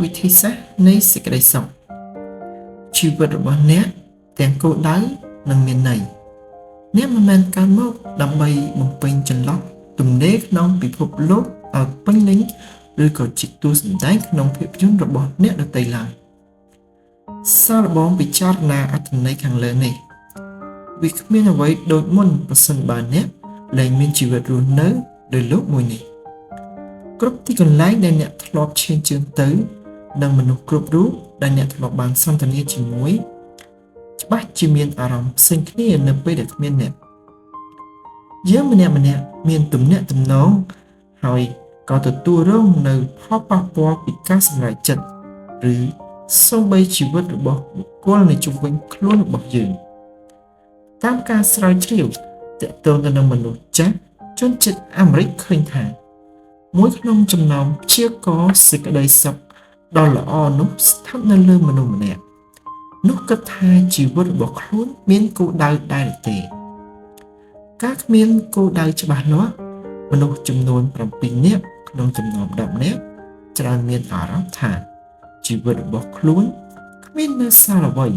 វិធីសាស្ត្រនៃសេចក្តីសុខជីវិតរបស់អ្នកទាំងគោលដៅនិងមានន័យអ្នកមិនមែនកើតមកដើម្បីបំពេញចន្លោះទំនេរក្នុងពិភពលោកឲ្យពេញលេញឬក៏ជាតួសម្ដែងក្នុងភាពយន្តរបស់អ្នកដទៃឡើយសាឡបងពិចារណាអត្ថន័យខាងលើនេះវាគ្មានអ្វីដូចមុនប្រសិនបើអ្នកលែងមានជីវិតរស់នៅលើលោកមួយនេះគ្រប់ទីកន្លែងដែលអ្នកធ្លាប់ឈានជើងទៅនិងមនុស្សគ្រប់រូបដែលអ្នកធ្លាប់បានសន្ទនាជាមួយច្បាស់ជាមានអារម្មណ៍ផ្សេងគ្នានៅពេលដែលគ្មានអ្នកយើងម្នាក់មានទំនាក់ទំនងហើយក៏ទទួលរងនៅផលប៉ះពាល់ពីការសម្រេចចិត្តឬសូម្បីជីវិតរបស់បុគ្គលនៅជុំវិញខ្លួនរបស់យើងតាមការស្រាវជ្រាវទាក់ទងទៅនឹងមនុស្សចាស់ជនជាតិអាមេរិកឃើញថាមួយក្នុងចំណោមព្យាករណ៍សេចក្តីសុខដ៏ល្អនោះស្ថិតនៅលើមនុស្សម្នាក់នោះគិតថាជីវិតរបស់ខ្លួនមានគោលដៅដែរទេការគ្មានគោលដៅច្បាស់លាស់មនុស្សចំនួន7នាក់ក្នុងចំណោម10នាក់ច្រើនមានអារម្មណ៍ថាជីវិតរបស់ខ្លួនគ្មាននៅសល់អ្វី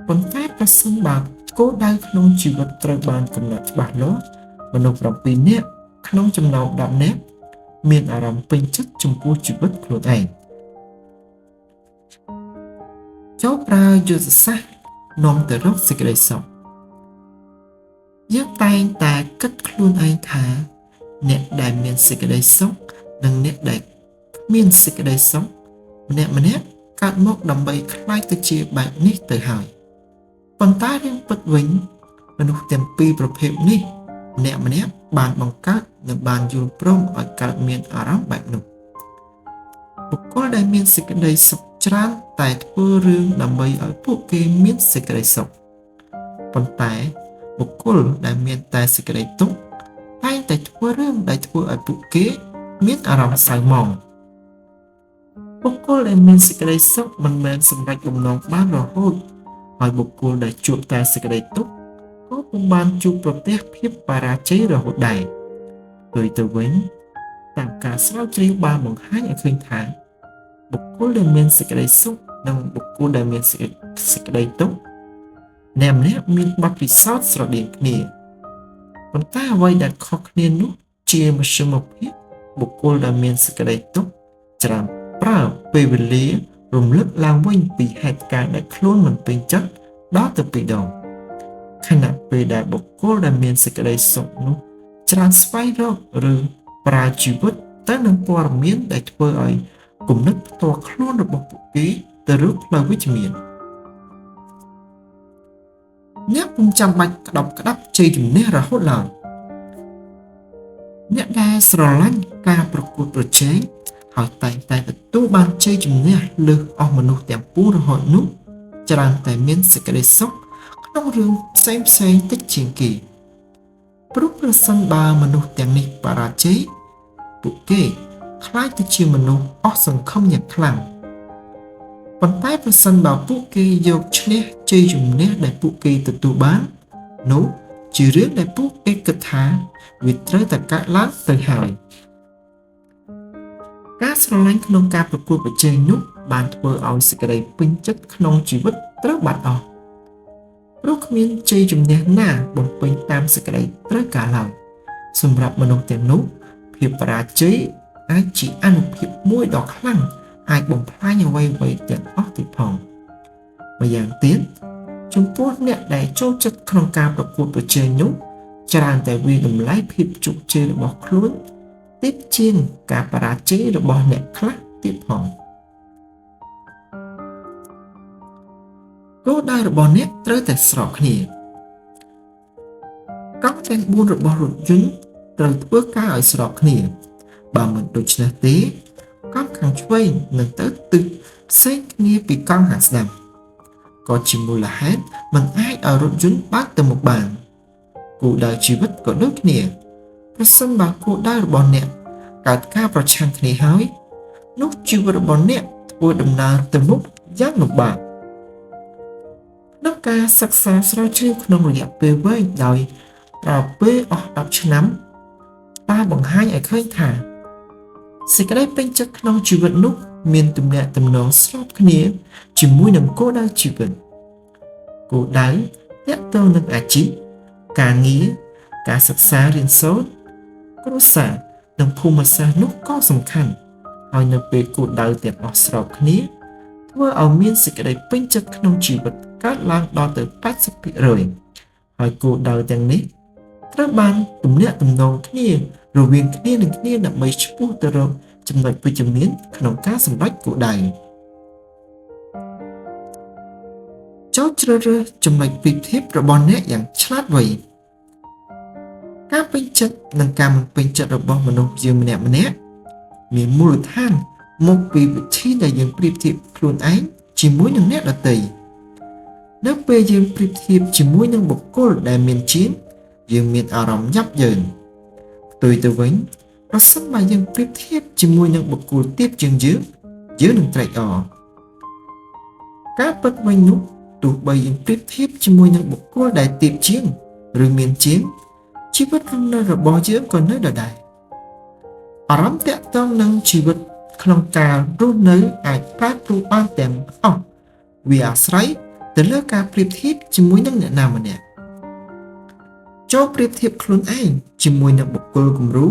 ប៉ុន្តែប្រសិនបើគោលដៅក្នុងជីវិតត្រូវបានកំណត់ច្បាស់លាស់មនុស្ស7នាក់ក្នុងចំណោម10នាក់មានអារម្មណ៍ពេញចិត្តចំពោះជីវិតខ្លួនឯងចូលប្រើយុទ្ធសាស្ត្រនាំទៅរកសេចក្តីសុខយើងតែងតែគិតខ្លួនឯងថាអ្នកដែលមានសេចក្តីសុខនិងអ្នកដែលគ្មានសេចក្តីសុខម្នាក់កើតមកដើម្បីខ្លាចទៅជាបែបនេះទៅហើយប៉ុន្តែរឿងពិតវិញមនុស្សទាំងពីរប្រភេទនេះម្នាក់បានបង្កើតនិងបានយល់ព្រមឲ្យកើតមានអារម្មណ៍បែបនោះបុគ្គលដែលមានសេចក្តីសុខច្រើនតែធ្វើរឿងដើម្បីឲ្យពួកគេមានសេចក្តីសុខប៉ុន្តែបុគ្គលដែលមានតែសេចក្តីទុក្ខតែងតែធ្វើរឿងដែលធ្វើឲ្យពួកគេមានអារម្មណ៍សៅហ្មងបុគ្គលដែលមានសេចក្តីសុខមិនមែនសម្រេចបំណងបានរហូតហើយបុគ្គលដែលជួបតែសេចក្តីទុក្ខក៏ពុំបានជួបប្រទះភាពបរាជ័យរហូតដែរដោយទៅវិញតាមការស្រាវជ្រាវបានបង្ហាញឲ្យឃើញថាបុគ្គលដែលមានសេចក្តីសុខនិងបុគ្គលដែលមានសេចក្តីទុក្ខអ្នកម្នាក់មានបទពិសោធន៍ស្រដៀងគ្នាប៉ុន្តែអ្វីដែលខុសគ្នានោះជាមធ្យមភាពបុគ្គលដែលមានសេចក្តីទុក្ខច្រើនប្រើពេលវេលារំលឹកឡើងវិញពីហេតុការណ៍ដែលខ្លួនមិនពេញចិត្តដល់ទៅ2ដងខណៈពេលដែលបុគ្គលដែលមានសេចក្តីសុខនោះច្រើនស្វែងរកឬប្រើជីវិតទៅនឹងព័ត៌មានដែលធ្វើឲ្យគំនិតផ្ទាល់ខ្លួនរបស់ពួកគេទៅរកផ្លូវវិជ្ជមានអ្នកពុំចាំបាច់ក្តាប់ជ័យជំនះរហូតឡើយអ្នកដែលស្រឡាញ់ការប្រកួតប្រជែងហើយតែងតែទទួលបានជ័យជំនះលើសអស់មនុស្សទាំងពួងរហូតនោះច្រើនតែមានសេចក្តីសុខក្នុងរឿងផ្សេងតិចជាងគេព្រោះប្រសិនបើមនុស្សទាំងនេះបរាជ័យពួកគេខ្លាចទៅជាមនុស្សអស់សង្ឃឹមយ៉ាងខ្លាំងប៉ុន្តែប្រសិនបើពួកគេយកឈ្នះជ័យជំនះដែលពួកគេទទួលបាននោះជារឿងដែលពួកគេគិតថាវាត្រូវតែកើតឡើងទៅហើយការស្រឡាញ់ក្នុងការប្រកួតប្រជែងនោះបានធ្វើឲ្យសេចក្តីពេញចិត្តក្នុងជីវិតត្រូវបាត់អស់ព្រោះគ្មានជ័យជំនះណាបំពេញតាមសេចក្តីត្រូវការឡើយសម្រាប់មនុស្សទាំងនោះភាពបរាជ័យអាចជាអនុភាពមួយដ៏ខ្លាំងអាចបំផ្លាញអ្វីទាំងអស់ទៀតផងម្យ៉ាងទៀតចំពោះអ្នកដែលចូលចិត្តក្នុងការប្រកួតប្រជែងនោះច្រើនតែវាតម្លៃភាពជោគជ័យរបស់ខ្លួនតិចជាងការបរាជ័យរបស់អ្នកខ្លះទៀតផងគោលដៅរបស់អ្នកត្រូវតែស្របគ្នាកង់ទាំង4របស់រថយន្តត្រូវធ្វើការឲ្យស្របគ្នាបើមិនដូច្នេះទេកង់ខាងឆ្វេងនឹងទៅទិសផ្សេងគ្នាពីកង់ខាងស្ដាំក៏ជាមូលហេតុមិនអាចឲ្យរថយន្តបើកទៅមុខបានគោលដៅជីវិតក៏ដូចគ្នាប្រសិនបើគោលដៅរបស់អ្នកកើតការប្រឆាំងគ្នាហើយនោះជីវិតរបស់អ្នកធ្វើដំណើរទៅមុខយ៉ាងលំបាកក្នុងការសិក្សាស្រាវជ្រាវក្នុងរយៈពេលវែងដោយប្រើពេលអស់10ឆ្នាំបានបង្ហាញឲ្យឃើញថាសេចក្តីពេញចិត្តក្នុងជីវិតនោះ មានទំនាក់ទំនងស្របគ្នាជាមួយនឹងគោលដៅជីវិតគោលដៅទាក់ទងនឹងអាជីពការងារការសិក្សារៀនសូត្រគ្រួសារនិងភូមិសាស្ត្រនោះក៏សំខាន់ហើយនៅពេលគោលដៅទាំងអស់ស្របគ្នាធ្វើឲ្យមានសេចក្តីពេញចិត្តក្នុងជីវិតកើតឡើងដល់ទៅ 80% ហើយគោលដៅទាំងនេះត្រូវបានទំនាក់ទំនងគ្នារវាងគ្នានឹងគ្នាដើម្បីឆ្ពោះទៅរកចំណុចវិជ្ជមានក្នុងការសម្រេចគោលដៅចូលជ្រើសរើសចំណុចប្រៀបធៀបរបស់អ្នកយ៉ាងឆ្លាតវៃការពេញចិត្តនិងការមិនពេញចិត្តរបស់មនុស្សយើងម្នាក់ៗមានមូលដ្ឋានមកពីវិធីដែលយើងប្រៀបធៀបខ្លួនឯងជាមួយនឹងអ្នកដទៃនៅពេលយើងប្រៀបធៀបជាមួយនឹងបុគ្គលដែលមានជាងយើងមានអារម្មណ៍យ៉ាប់យ៉ឺនផ្ទុយទៅវិញប្រសិនបើយើងប្រៀបធៀបជាមួយនឹងបុគ្គលទាបជាងយើងនឹងត្រេកអរការពិតវិញនោះទោះបីយើងប្រៀបធៀបជាមួយនឹងបុគ្គលដែលទាបជាងឬមានជាងជីវិតរស់នៅរបស់យើងក៏នៅដដែលអារម្មណ៍តាក់ទងនឹងជីវិតក្នុងការរស់នៅអាចប្រែប្រួលបានទាំងអស់វាអាស្រ័យទៅលើការប្រៀបធៀបជាមួយនឹងអ្នកណាម្នាក់ចូលប្រៀបធៀបខ្លួនឯងជាមួយនឹងបុគ្គលគំរូ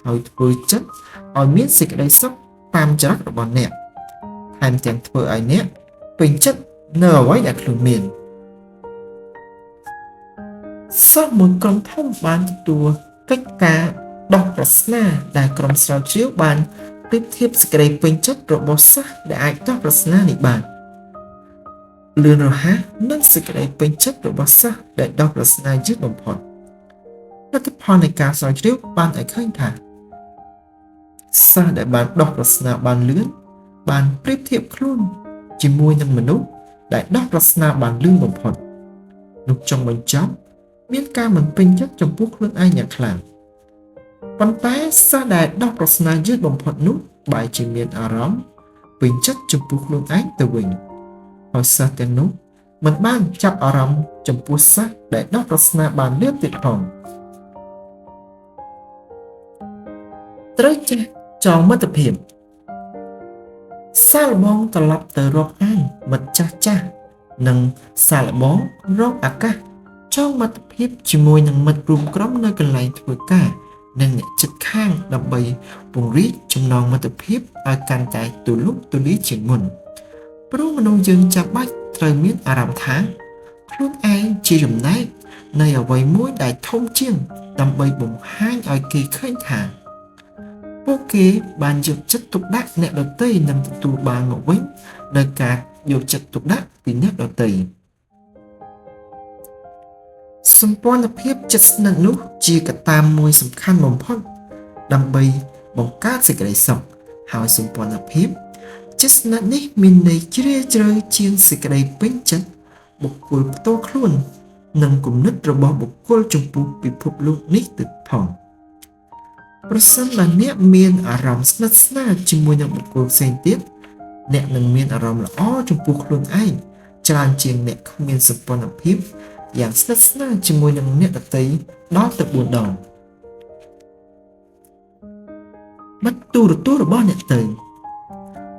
ហើយធ្វើចិត្តឲ្យមានសេចក្តីសុខតាមចរិតរបស់អ្នកថែមទាំងធ្វើឲ្យអ្នកពេញចិត្តនៅអ្វីដែលខ្លួនមានសិស្សមួយក្រុមធំបានទទួលកិច្ចការដោះប្រស្នាដែលក្រុមស្រាវជ្រាវបានប្រៀបធៀបសេចក្តីពេញចិត្តរបស់សិស្សដែលអាចដោះប្រស្នានេះបានលឿនរហ័សនិងសេចក្តីពេញចិត្តរបស់សិស្សដែលដោះប្រស្នាយឺតបំផុតលទ្ធផលនៃការស្រាវជ្រាវបានឲ្យឃើញថាសិស្សដែលបានដោះប្រស្នាបានលឿនបានប្រៀបធៀបខ្លួនជាមួយនឹងមនុស្សដែលដោះប្រស្នាបានលឿនបំផុតនោះចុងបញ្ចប់មានការមិនពេញចិត្តចំពោះខ្លួនឯងយ៉ាងខ្លាំងប៉ុន្តែសិស្សដែលដោះប្រស្នាយឺតបំផុតនោះបែរជាមានអារម្មណ៍ពេញចិត្តចំពោះខ្លួនឯងទៅវិញហើយសិស្សទាំងនោះមិនបានចាប់អារម្មណ៍ចំពោះសិស្សដែលដោះប្រស្នាបានលឿនទៀតផងត្រូវចេះចងមិត្តភាពសាកល្បងត្រឡប់ទៅរកអានមិត្តចាស់និងសាកល្បងរកឱកាសចងមិត្តភាពជាមួយនឹងមិត្តរួមក្រុមនៅកន្លែងធ្វើការនិងអ្នកជិតខាងដើម្បីពង្រីកចំណងមិត្តភាពឲ្យកាន់តែទូលំទូលាយជាងមុនព្រោះមនុស្សយើងចាំបាច់ត្រូវមានអារម្មណ៍ថាខ្លួនឯងជាចំណែកនៃអ្វីមួយដែលធំជាងដើម្បីបង្ហាញឲ្យគេឃើញថាពួកគេបានយកចិត្តទុកដាក់អ្នកដទៃនិងទទួលបានមកវិញដោយការយកចិត្តទុកដាក់ពីអ្នកដទៃសម្ព័ន្ធភាពជិតស្និទ្ធនោះជាកត្តាមួយសំខាន់បំផុតដើម្បីបង្កើតសេចក្តីសុខហើយសម្ព័ន្ធភាពជិតស្និទ្ធនេះមានន័យជ្រាលជ្រៅជាងសេចក្តីពេញចិត្តបុគ្គលផ្ទាល់ខ្លួននិងគំនិតរបស់បុគ្គលចំពោះពិភពលោកនេះទៀតផងប្រសិនបើអ្នកមានអារម្មណ៍ស្និទ្ធស្នាលជាមួយនឹងបុគ្គលផ្សេងទៀតអ្នកនឹងមានអារម្មណ៍ល្អចំពោះខ្លួនឯងច្រើនជាងអ្នកគ្មានសម្ព័ន្ធភាពយ៉ាងស្និទ្ធស្នាលជាមួយនឹងអ្នកដទៃដល់ទៅ4ដងបាត់ទូរទស្សន៍របស់អ្នកទៅ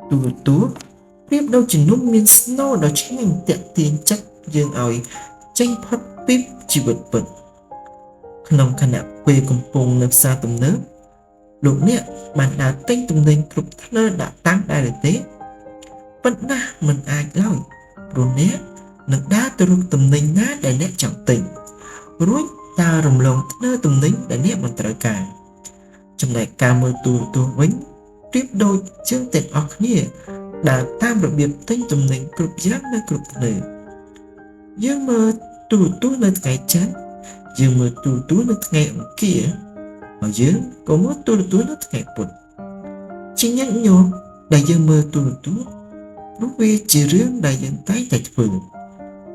ទូរទស្សន៍ប្រៀបដូចជានំមានស្នូលដ៏ឆ្ងាញ់ទាក់ទាញចិត្តយើងឲ្យចេញផុតពីជីវិតពិតក្នុងខណៈពេលកំពុងនៅផ្សារទំនើបលោកអ្នកបានដើរទិញទំនិញគ្រប់ធ្នើដាក់តាំងដែរទេប៉ុន្តែមិនអាចឡើយព្រោះអ្នកនឹងដើរទៅរកទំនិញណាដែលអ្នកចង់ទិញរួចដើររំលងធ្នើទំនិញដែលអ្នកមិនត្រូវការចំណែកការមើលទូរទស្សន៍វិញប្រៀបដូចជាងទាំងអស់គ្នាដើរតាមរបៀបទិញទំនិញគ្រប់យ៉ាងនៅគ្រប់ធ្នើយើងមើលទូរទស្សន៍នៅថ្ងៃច័ន្ទយើងមើលទូរទស្សន៍នៅថ្ងៃអង្គារហើយយើងក៏មើលទូរទស្សន៍នៅថ្ងៃពុធជាញឹកញាប់ដែលយើងមើលទូរទស្សន៍ព្រោះវាជារឿងដែលយើងតែងតែធ្វើ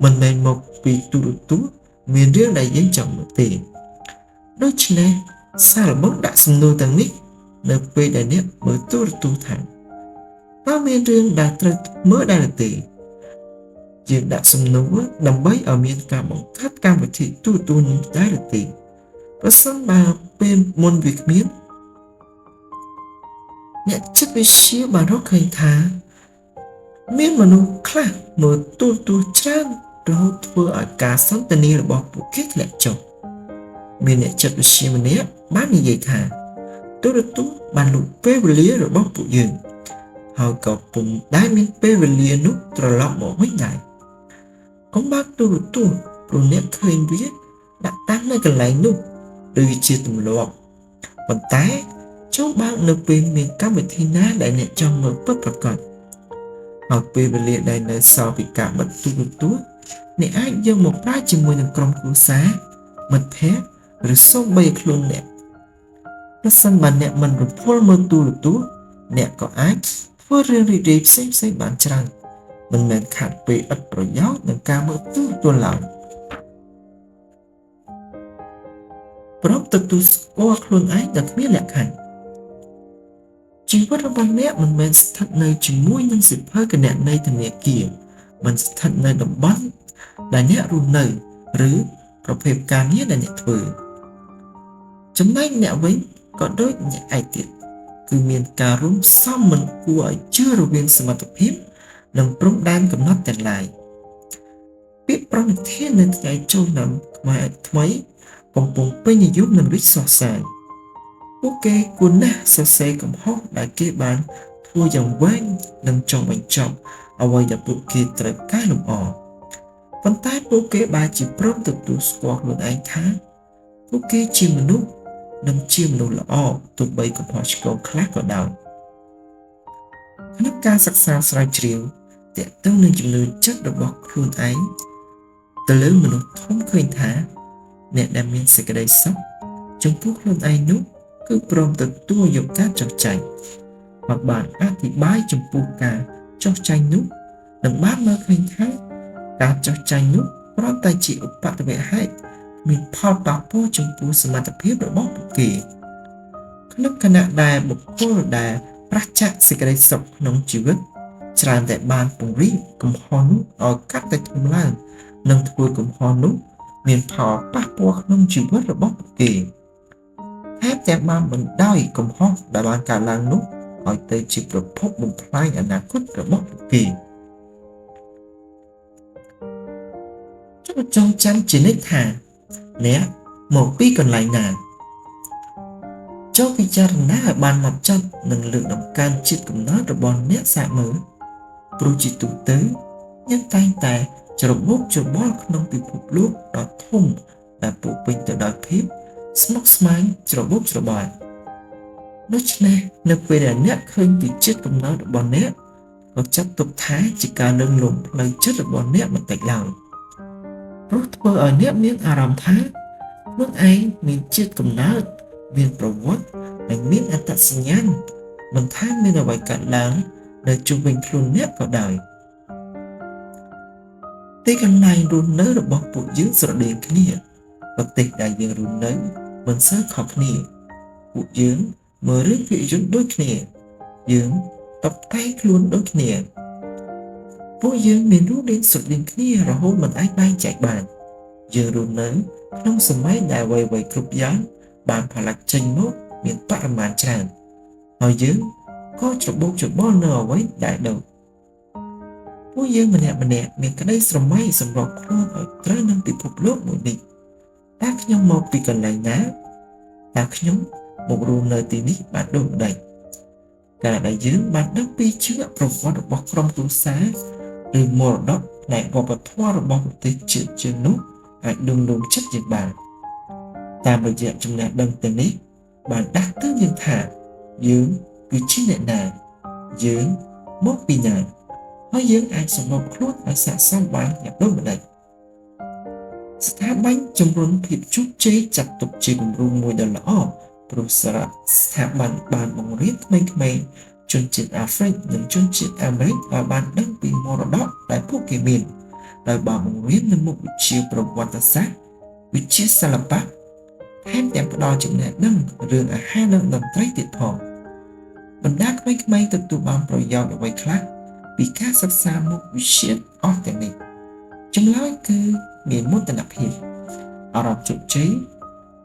មិនមែនមកពីទូរទស្សន៍មានរឿងដែលយើងចង់មើលទេដូច្នេះសាកល្បងដាក់សំណួរទាំងនេះនៅពេលដែលអ្នកមើលទូរទស្សន៍ថាតើមានរឿងដែលត្រូវមើលដែរទេយើងដាក់សំណួរដើម្បីឲ្យមានការបង្កើតកម្មវិធីទូរទស្សន៍នេះដែរទេប្រសិនបើពេលមុនវាគ្មាន អ្នកចិត្តវិទ្យាបានរកឃើញថាមានមនុស្សខ្លះមើលទូរទស្សន៍ច្រើនរហូតធ្វើឲ្យការសន្ទនារបស់ពួកគេធ្លាក់ចុះមានអ្នកចិត្តវិទ្យាម្នាក់បាននិយាយថាទូរទស្សន៍បានលុបពេលវេលារបស់ពួកយើងហើយក៏ពុំដែលមានពេលវេលានោះត្រឡប់មកវិញដែរកុំបើកទូរទស្សន៍ព្រោះអ្នកឃើញវាដាក់តាំងនៅកន្លែងនោះឬជាទម្លាប់ប៉ុន្តែចូលបើកនៅពេលមានកម្មវិធីណាដែលអ្នកចង់មើលពិតប្រាកដហើយពេលវេលាដែលនៅសល់ពីការបិទទូរទស្សន៍អ្នកអាចយកមកប្រើជាមួយនឹងក្រុមគ្រួសារមិត្តភ័ក្តិឬសូម្បីខ្លួនអ្នកប្រសិនបើអ្នកមិនរវល់មើលទូរទស្សន៍អ្នកក៏អាចធ្វើរឿងរីករាយផ្សេងៗបានច្រើនមិនមែនខាត់ពេលឥតប្រយោជន៍នឹងការមើលទូរទស្សន៍ឡើយព្រមទទួលស្គាល់ខ្លួនឯងដែលគ្មានលក្ខខណ្ឌជីវិតរបស់អ្នកមិនមែនស្ថិតនៅជាមួយនឹងសិភៅគណនេយ្យធនាគារមិនស្ថិតនៅតំបន់ដែលអ្នករស់នៅឬប្រភេទការងារដែលអ្នកធ្វើចំណែកអ្នកវិញក៏ដូចអ្នកឯទៀតគឺមានការរួមផ្សំមិនគួរឲ្យជឿរវាងសមត្ថភាពនិងព្រំដែនកំណត់ទាំងឡាយពាក្យប្រតិធាននៅថ្ងៃចូលឆ្នាំខ្មែរថ្មីកំពុងពេញនិយមនិងរីកសុះសាយពួកគេគួរណាស់សរសេរកំហុសដែលគេបានធ្វើយ៉ាងវែងនិងចង់បញ្ចប់អ្វីដែលពួកគេត្រូវកែលម្អប៉ុន្តែពួកគេបានជាព្រមទទួលស្គាល់ខ្លួនឯងថាពួកគេជាមនុស្សនិងជាមនុស្សល្អទោះបីកំហុសឆ្គងខ្លះក៏ដោយក្នុងការសិក្សាស្រាវជ្រាវទាក់ទងនឹងជំនឿចិត្តរបស់ខ្លួនឯងទៅលើមនុស្សធំឃើញថាអ្នកដែលមានសេចក្តីសុខចំពោះខ្លួនឯងនោះគឺព្រមទទួលយកការចោះចាញ់ហើយបានអធិប្បាយចំពោះការចោះចាញ់នោះនិងបានមើលឃើញថាការចោះចាញ់នោះគ្រាន់តែជាឧបទ្ទវហេតុមានផលប៉ះពាល់ចំពោះសមត្ថភាពរបស់ពួកគេក្នុងខណៈដែលបុគ្គលដែលប្រឆាំងសេចក្តីសុខក្នុងជីវិតច្រើនតែបានពង្រីកកំហុសនោះឲ្យកាន់តែធំឡើងនិងធ្វើកំហុសនោះមានផលប៉ះពាល់ក្នុងជីវិតរបស់ពួកគេថែមទាំងបានបណ្ដោយកំហុសដែលបានកើតឡើងនោះឲ្យទៅជាប្រភពបំផ្លាញអនាគតរបស់ពួកគេចងចាំជានិច្ចថាអ្នកមកពីកន្លែងណាចូលពិចារណាឲ្យបានហ្មត់ចត់និងលើកតម្កើងជាតិកំណើតរបស់អ្នកសាកមើលព្រោះជាទូទៅយើងតែងតែច្របូកច្របល់ក្នុងពិភពលោកដ៏ធំដែលពោរពេញទៅដោយភាពស្មុគស្មាញច្របូកច្របល់ដូច្នេះនៅពេលដែលអ្នកឃើញពីជាតិកំណើតរបស់អ្នកក៏ចាត់ទុកថាជាការលើកលំផ្លូវចិត្តរបស់អ្នកបន្តិចឡើយព្រោះធ្វើឲ្យអ្នកមានអារម្មណ៍ថាខ្លួនឯងមានជាតិកំណើតមានប្រវត្តិនិងមានអត្តសញ្ញាណមិនថាមានអ្វីកើតឡើងនៅជុំវិញខ្លួនអ្នកក៏ដោយទីកន្លែងរស់នៅរបស់ពួកយើងស្រដៀងគ្នាប្រទេសដែលយើងរស់នៅមិនសូវខុសគ្នាពួកយើងមើលរឿងភាពយន្តដូចគ្នាយើងតុបតែងខ្លួនដូចគ្នាពួកយើងមានរស់រានស្រដៀងគ្នារហូតមិនអាចបែងចែកបានយើងរស់នៅក្នុងសម័យដែលអ្វីៗគ្រប់យ៉ាងបានផលិតចេញមកមានបរិមាណច្រើនហើយយើងក៏ច្របូកច្របល់នៅអ្វីដែលដូចពួកយើងម្នាក់មានក្តីស្រមៃសម្រាប់ខ្លួនឲ្យត្រូវនឹងពិភពលោកមួយនេះតើខ្ញុំមកពីកន្លែងណាតើខ្ញុំមករស់នៅទីនេះបានដូចម្ដេចការដែលយើងបានដឹងពីជីវប្រវត្តិរបស់ក្រុមគ្រួសារឬមរតកផ្នែកវប្បធម៌របស់ប្រទេសជាតិយើងនោះអាចដួងរំចិត្តយើងបានតាមរយៈចំណេះដឹងទាំងនេះបានដាស់តឿនយើងថាយើងគឺជាអ្នកណាយើងមកពីណាហើយយើងអាចសម្របខ្លួនឲ្យស័ក្តិសមបានយ៉ាងដូចម្ដេចស្ថាប័នជំរុញភាពជោគជ័យចាត់ទុកជាគំរូមួយដ៏ល្អព្រោះសារៈស្ថាប័នបានបង្រៀនក្មេងៗជនជាតិអាហ្វ្រិកនិងជនជាតិអាមេរិកឲ្យបានដឹងពីមរតកដែលពួកគេមានដោយបានបង្រៀននៅមុខវិជ្ជាប្រវត្តិសាស្ត្រវិទ្យាសិល្បៈថែមទាំងផ្ដល់ចំណេះដឹងរឿងអាហារនិងតន្ត្រីទៀតផងបណ្ដាក្មេងៗទទួលបានប្រយោជន៍អ្វីខ្លះពីការសិក្សាមុខវិជ្ជាអស់ទាំងនេះចម្លើយគឺមានមោទនភាពអារម្មណ៍ជោគជ័យ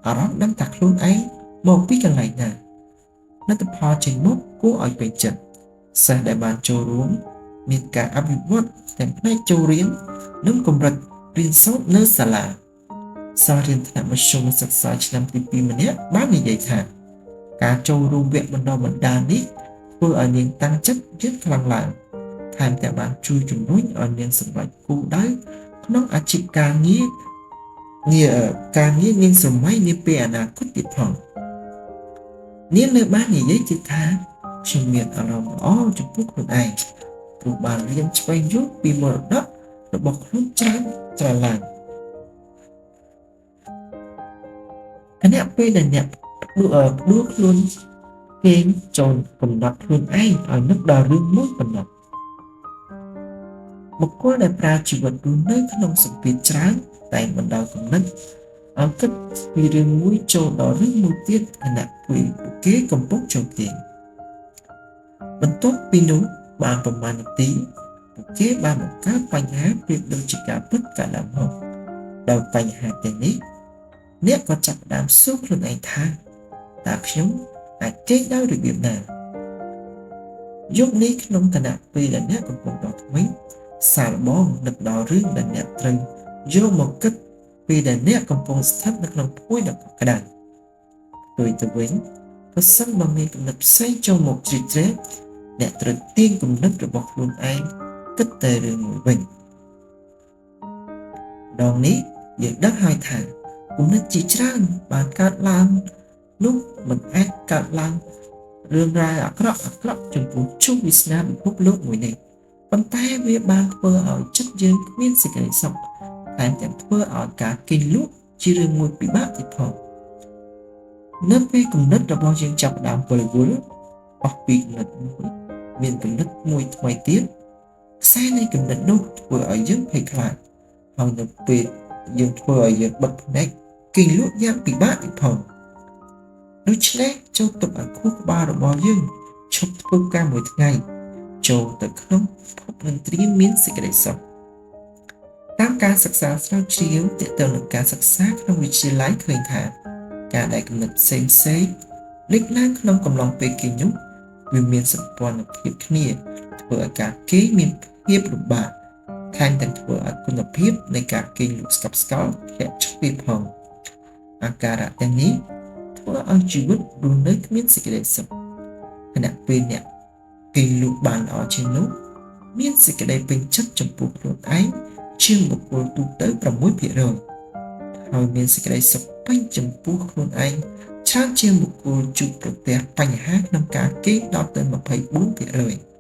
អារម្មណ៍ដឹងថាខ្លួនឯងមកពីកន្លែងណា លទ្ធផលចេញមកគួរឲ្យពេញចិត្តសិស្សដែលបានចូលរួមមានការអភិវឌ្ឍទាំងផ្នែកចូលរៀននិងកម្រិតរៀនសូត្រនៅសាលាសិស្សរៀនថ្នាក់មធ្យមសិក្សាឆ្នាំទី2ម្នាក់បាននិយាយថាការចូលរួមវគ្គបណ្ដុះបណ្ដាលនេះធ្វើឲ្យនាងតាំងចិត្តរៀនខ្លាំងឡើងថែមទាំងបានជួយជំរុញឲ្យនាងសម្រេចគោលដៅក្នុងអាជីពការងារនាងស្រមៃនាពេលអនាគតទៀតផងនាងនៅបាននិយាយទៀតថាខ្ញុំមានអារម្មណ៍ល្អចំពោះខ្លួនឯងព្រោះបានរៀនស្វែងយល់ពីមរតករបស់ខ្លួនច្រើនឡើងខណៈពេលដែលអ្នកផ្ដួលខ្លួនគេងចូលកំណត់ខ្លួនឯងឲ្យនឹកដល់រឿងមួយប៉ុណ្ណោះបុគ្គលដែលប្រើជីវិតរស់នៅក្នុងសម្ពាធច្រើនតែបណ្ដោយគំនិតឲ្យគិតពីរឿងមួយចូលដល់រឿងមួយទៀតខណៈពេលពួកគេកំពុងចូលគេងបន្ទាប់ពីនោះបានប្រមាណនាទីពួកគេបានបង្កើតបញ្ហាប្រៀបដូចជាការពិតកើតឡើងមកដោយបញ្ហាទាំងនេះអ្នកក៏ចាប់ផ្ដើមសួរខ្លួនឯងថាតើខ្ញុំអាចគេងដោយរបៀបណាយប់នេះក្នុងគណៈពេលដែលអ្នកកំពុងដល់ថ្មីសាឡបងនឹកដល់រឿងដែលអ្នកត្រូវយកមកគិតពេលដែលអ្នកកំពុងស្ថិតនៅក្នុងភួយដ៏កក់ក្ដៅដូចទៅវិញប្រសិនបើមានគំនិតផ្សេងចូលមកជ្រៀតជ្រែកអ្នកត្រូវទាញគំនិតរបស់ខ្លួនឯងគិតតែរឿងមួយវិញដងនេះយើងដឹងហើយថាគំនិតជាច្រើនបានកើតឡើងនោះមិនអាចកើតឡើងរឿងរ៉ាវអាក្រក់ចំពោះជោគវាសនាពិភពលោកមួយនេះប៉ុន្តែវាបានធ្វើឲ្យចិត្តយើងគ្មានសេចក្តីសុខតែទាំងធ្វើឲ្យការគេងលក់ជារឿងមួយពិបាកទៀតផងនៅពេលគំនិតរបស់យើងចាប់ផ្ដើមវិលវល់អស់ពីគំនិតមួយមានគំនិតមួយថ្មីទៀតខ្សែនៃគំនិតនោះធ្វើឲ្យយើងភ័យខ្លាចហើយនៅពេលយើងធ្វើឲ្យយើងបិទភ្នែកគេងលក់យ៉ាងពិបាកទៀតផងដូច្នេះចូលទុកឲ្យខួរក្បាលរបស់យើងឈប់ធ្វើការមួយថ្ងៃចូលទៅក្នុងភពមន្ត្រីមានសេចក្តីសុខតាមការសិក្សាស្រាវជ្រាវទាក់ទងនឹងការសិក្សាក្នុងវិទ្យាល័យឃើញថាការដែលគំនិតផ្សេងលេចឡើងក្នុងកំឡុងពេលគេងនោះវាមានសម្ព័ន្ធភាពគ្នាធ្វើឲ្យការគេងមានភាពលំបាកថែមទាំងធ្វើឲ្យគុណភាពនៃការគេងលក់ស្កប់ស្កល់ធ្លាក់ចុះទៀតផងអាការៈទាំងនេះធ្វើឲ្យជីវិតរស់នៅគ្មានសេចក្តីសុខខណៈពេលអ្នកគេងលក់បានល្អជាងនោះមានសេចក្តីពេញចិត្តចំពោះខ្លួនឯងជាងបុគ្គលទូទៅ 6% ហើយមានសេចក្តីសុខពេញចំពោះខ្លួនឯងច្រើនជាងបុគ្គលជួបប្រទះបញ្ហាក្នុងការគេងដល់ទៅ 24%